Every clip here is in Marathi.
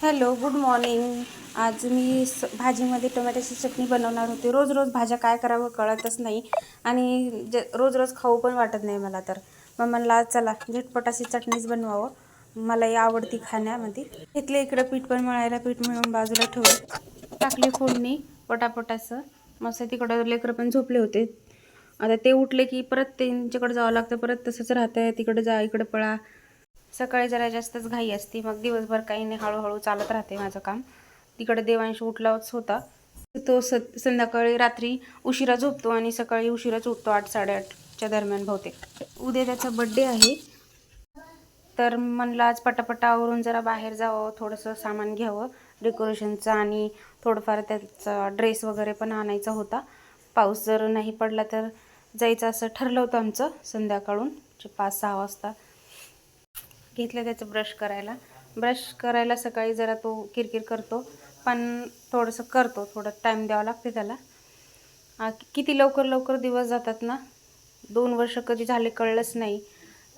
Hello, good morning. आज मी भाजीमध्ये टोमॅटोची चटणी बनवणार होते. रोज रोज भाज्या काय करावं कळतच नाही आणि रोज रोज खाऊ पण वाटत नाही मला. तर मग म्हणलं चला झटपट अशी चटणीच बनवावं, मलाही आवडती खाण्यामध्ये. घेतले इकडं पीठ पण मळायला, पीठ मिळून बाजूला ठेवलं, टाकली फोडणी पटापटाचं. मस्त तिकडं लेकरं पण झोपले होते. आता ते उठले की परत त्यांच्याकडे जावं लागतं, परत तसंच राहतं, तिकडे जा इकडे पळा. सकाळी जरा जास्तच घाई असते, मग दिवसभर काही नाही, हळूहळू चालत राहते माझं काम. तिकडे देवांश उठलाच होता, तो संध्याकाळी रात्री उशिरा झोपतो आणि सकाळी उशिराच उठतो, 8-8:30च्या दरम्यान बहुतेक. उद्या त्याचा बड्डे आहे, तर म्हणलं आज पटापटा आवरून जरा बाहेर जावं, थोडंसं सामान घ्यावं डेकोरेशनचं आणि थोडंफार त्याचा ड्रेस वगैरे पण आणायचा होता. पाऊस जर नाही पडला तर जायचं असं ठरलं होतं आमचं. संध्याकाळून 5-6 वाजता घेतलं त्याचं ब्रश करायला सकाळी जरा तो किरकिर करतो, पण थोडंसं करतो, थोडं टाईम द्यावा लागते त्याला. किती लवकर लवकर दिवस जातात ना, 2 वर्ष कधी झाले कळलंच नाही.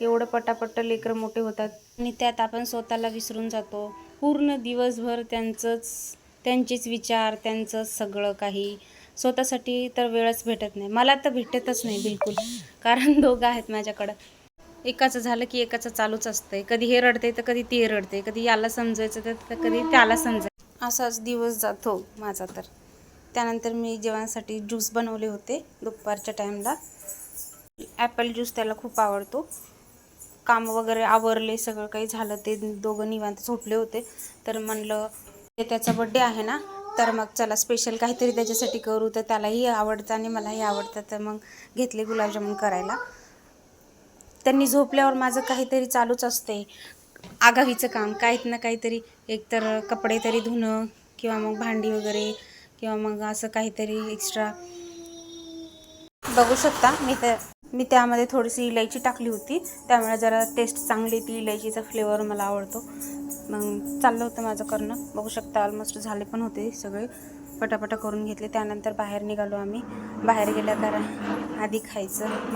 एवढं पटापट लेकरं मोठे होतात आणि त्यात आपण स्वतःला विसरून जातो. पूर्ण दिवसभर त्यांचेच विचार, त्यांचंच सगळं काही. स्वतःसाठी तर वेळच भेटत नाही, मला तर भेटतच नाही बिलकुल. कारण दोघं आहेत माझ्याकडं, एकाचं झालं की एकाचं चालूच असतंय. कधी हे रडते तर कधी ते रडते, कधी याला समजायचं तर कधी त्याला समजायचं. असाच दिवस जातो माझा. तर त्यानंतर मी जेवणासाठी ज्यूस बनवले होते दुपारच्या टाईमला. ॲपल ज्यूस त्याला खूप आवडतो. काम वगैरे आवरले, सगळं काही झालं, ते दोघं निवांत झोपले होते. तर म्हणलं त्याचा बड्डे आहे ना, तर मग चला स्पेशल काहीतरी त्याच्यासाठी करू. तर त्यालाही आवडतं आणि मलाही आवडतं, तर मग घेतले गुलाबजामुन करायला. त्यांनी झोपल्यावर माझं काहीतरी चालूच असते, आगावीचं काम, काहीत ना काहीतरी. एकतर कपडे तरी धुणं किंवा मग भांडी वगैरे किंवा मग असं काहीतरी एक्स्ट्रा. बघू शकता मी त्यामध्ये थोडीशी इलायची टाकली होती, त्यामुळे जरा टेस्ट चांगली, ती इलायचीचा फ्लेवर मला आवडतो. मग चाललं होतं माझं करणं. बघू शकता ऑलमोस्ट झाले पण होते सगळे, पटापटा करून घेतले. त्यानंतर बाहेर निघालो आम्ही. बाहेर गेल्या तर आधी खायचं.